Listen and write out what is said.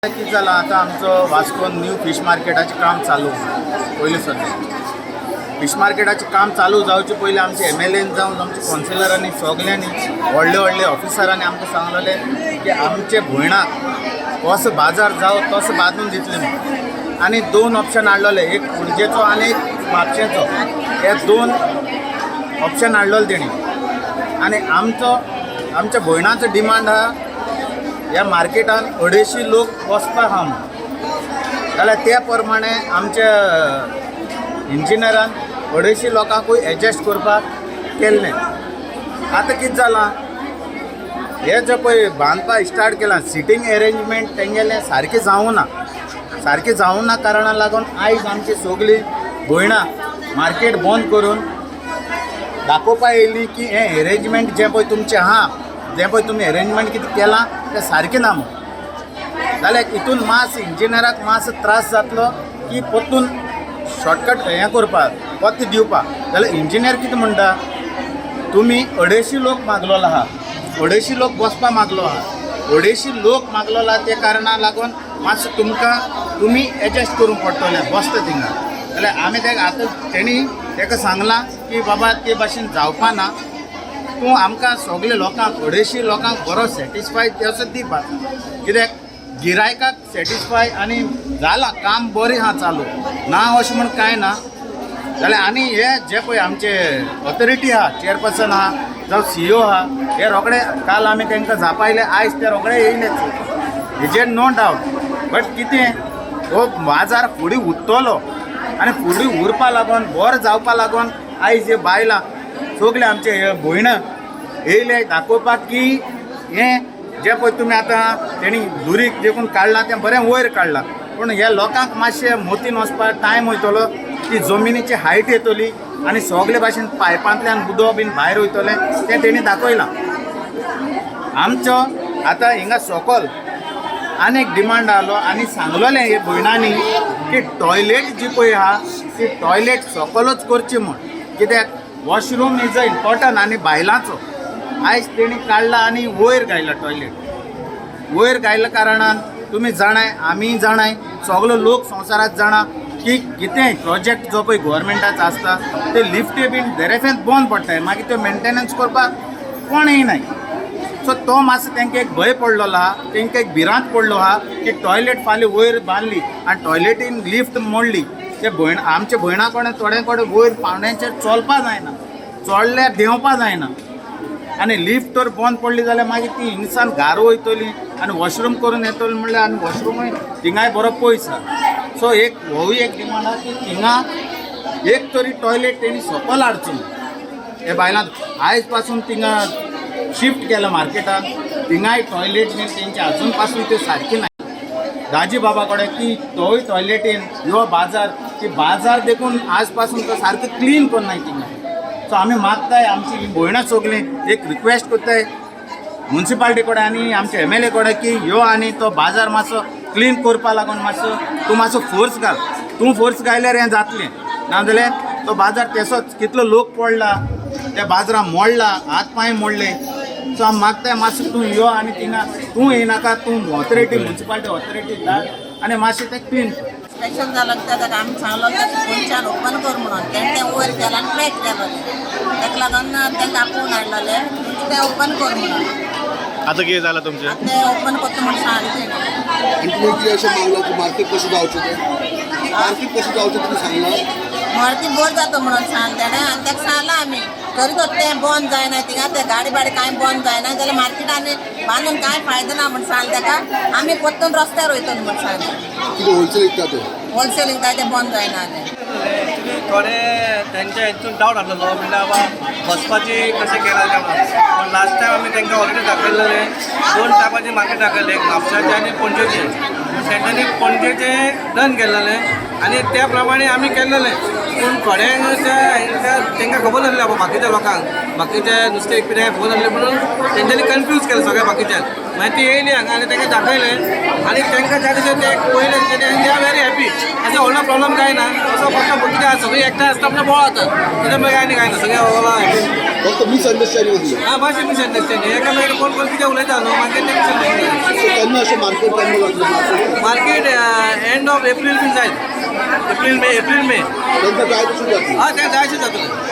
किती झालं आता आमचं वास्कोन न्यू फिश मार्केटाचे काम चालू पहिले सध्या फिश मार्केटाचे काम चालू जावचे पहिले आमचे MLAन जाऊन आमचे काउन्सिलरांनी सगळ्यांनी व्हडले व्हडले ऑफिसरांनी आमकां सांगलेले की आमचे भयणाक कसो बाजार जावं तसो बांदून दितले म्हणून आनी दोन ऑप्शन हाडलेले एक उर्जेचो आनी एक म्हापशेचो हे दोन ऑप्शन हाडलेले तेणी आनी आमच्या भयणाचो डिमांड आहा ह्या मार्केटान 250 लोक बसपाक आहा म्हणून जाल्यार त्या प्रमाणे आमच्या इंजिनियरान 250 लोकांकूय एडजस्ट करपाक केल्लें. आतां कितें जालां हे जे पळय बांदपाक स्टार्ट केलां सिटींग अरेंजमेंट तेंगेलें सारकें जावूं ना कारणाक लागून आयज आमची सगळीं भयणां मार्केट बंद करून दाखोवपाक येयलीं की हें अरेंजमेंट जें पळय तुमचें आहा जें पळय तुमी अरेंजमेंट कितें केलां तें सारकें ना म्हणून जाल्यार हितून मातसो इंजिनियराक मातसो त्रास जातलो की परतून शॉर्टकट हें करपाक वत दिवपाक. जाल्यार इंजिनियर कितें म्हणटा तुमी 250 लोक मागलेलो आहा 250 लोक बसपाक मागलो आहा 250 लोक मागलेलो आहा त्या कारणाक लागून मातसो तुमी एडजस्ट करूंक पडटलें बसता थिंगा. जाल्यार आमी तेका आतां तेणी तेका सांगलां की बाबा ते भाशेन जावपा ना तूं आमकां सगळे लोकांक 250 लोकांक बरो सॅटिस्फाय असो दिवपाक कित्याक गिरायकाक सॅटिस्फाय आनी जालां काम बरें आहा चालू ना अशें म्हण कांय ना. जाल्यार आनी हे जे पळय आमचे ऑथॉरिटी आहा चेअरपर्सन आहा जावं CEO आहा हे रोखडे काल आमी तांकां जापायले आयज ते रोखडे येयलेच हेजेर नो डावट. बट कितें हो बाजार फुडें उरतलो आनी फुडें उरपा लागून बरो जावपा लागून आयज हे बायलां सगळे आमचे हे भयण येयले दाखोवपाक की हें जें पळय तुमी आतां तेणी दुरीक देखून काडलां तें बरें वयर काडलां पूण ह्या लोकांक मातशें मोतीन वचपाक टायम वयतलो ती जमिनीची हायट येतली आनी सगळे भाशेन पायपांतल्यान उदक बीन भायर वयतलें तें तेणी दाखयलां. आमचो आतां हिंगा सकयल आनी एक डिमांड आहलो आनी सांगलोलें हे भयणांनी की टॉयलेट जी पळय आहा ती टॉयलेट सकयलूच करची म्हूण कित्याक वॉशरूम इज अ इम्पॉर्टंट आनी बायलांचो आयज तेणी काडला आनी वयर घायला टॉयलेट वयर घायल्या कारणान तुमी जाणाय आमी जाणाय सगळो लोक संवसारांत जाणा की कितेंय प्रोजेक्ट जो पळय गव्हर्मेंटाचो आसता ते लिफ्टी बीन देरेफेंत बंद पडटाय मागीर त्यो मेंटेनन्स करपाक कोण येयनाय. सो तो मातसो तांकां एक भंय पडलेलो आहा तांकां एक भिरांत पडलो आहा की टॉयलेट फाल्यां वयर बांदली आनी टॉयलेटीन लिफ्ट मोडली ते आमच्या भयणा कडेन थोडे कडेन वयर पावंड्यांचेर चलपा जायना चडल्यार देंवपा जायना आनी लिफ्ट तर बंद पडली जाल्यार मागीर ती इन्सान घार वयतली आनी वॉशरूम करून येतली म्हणल्यार आनी वॉशरूमूय थिंगाय बरो पयस आहा. सो एक होय एक डिमांड आहा की थिंगा एक तरी टॉयलेट तेणी सकयल हाडचो हे बायलांक आयज पासून थिंगा शिफ्ट केलां मार्केटान थिंगाय टॉयलेट बीन तेंचे आजून पासून त्यो सारके ना दाजी बाबा कडेन की तोय टॉयलेटीन ह्यो बाजार की बाजार देखून आज पासून तो सारको क्लीन करनाय थिंगा. सो आमी मागताय आमची ही भयणां सगळीं एक रिक्वेस्ट करताय म्युन्सिपालिटी कडेन आनी आमचे MLA कडेन की ह्यो आनी तो बाजार मातसो क्लीन करपा लागून मातसो तूं मातसो फोर्स घाल तूं फोर्स घायल्यार हें जातलें नाजाल्यार तो बाजार तेसोच कितलो लोक पडला त्या बाजारां मोडला हात पांय मोडले. सो हांव मागताय मातसो तूं यो आनी थिंगा तूं येनाका तूं ऑथॉरिटी म्युन्सिपालिटी ऑथॉरिटी धाड आनी मातशें तें क्लीन कर. इन्स्पेक्शन जालं तेका आमी सांगलो पोंच्यान ओपन कर म्हणून तेणें वयर केलां आनी प्लेट केलें तेका लागून तेंकां आपोवन हाडलेले तें ओपन कर म्हणून. आता कितें जालां तुमचें? तें ओपन करता म्हणून सांगलें. आणि तुम्ही किती अशें मागला की मार्केट कशें जावचें तें मार्केट कशें जावचें तुमी सांगलां मार्केट बंद जाता म्हणून सांगलें तेणें आनी तेका सांगलां आमी तरी तर तें बंद जायना थिंगा तें गाडी बाडी कांय बंद जायना जाल्यार मार्केटान बांदून कांय फायदो ना म्हूण सांगलें तेका आमी परतून रस्त्यार वयतलो म्हूण सांगलें. कितें होलसेल विकता ते होलसेल विकताय तें बंद जायना जालें. थोडे त्यांच्या हितून डावट आसलेलो म्हणल्यार बाबा बसपाची कशें केलां काय म्हणून पण लास्ट टायम आमी तांकां ऑलरेडी दाखयलेले दोन टायपाची मार्केट दाखयले एक म्हापशाचें आनी पणजेचें तेंच्यांनी पणजेचें डन केलेलें आनी त्या प्रमाणे आमी केल्लेलें पूण थोड्यांक तांकां खबर नासलें बाबा बाकीच्या लोकांक बाकीचे नुस्तें विकपी खबर नासलें म्हणून तेंच्यांनी कन्फ्यूज केलें सगळ्या बाकीच्यांक मागीर ती येयली हांगा आनी तांकां दाखयलें आनी तांकां ज्या दिसा ते पळयलें दे आर व्हेरी हॅपी असो व्हडलो प्रॉब्लम काय ना असो फक्त कितें सगळीं एकठांय आसता आपल्या बोवाळ जाता कितें मागीर आनी काय ना सगळें हॅपी फक्त मिसअंडरस्टँडिंग असली हा भाषे मिसअंडरस्टँडिंग एकामेका कोण कोण किती उलयता न्हू मागीर ते मिसअंडरस्टँडिंग त्यांना असे मार्केट त्यांना वाटलं मार्केट एंड ऑफ एप्रील बी जाय एप्रील मे त्यांचं काय तसं जातं हा ते जायचे जातले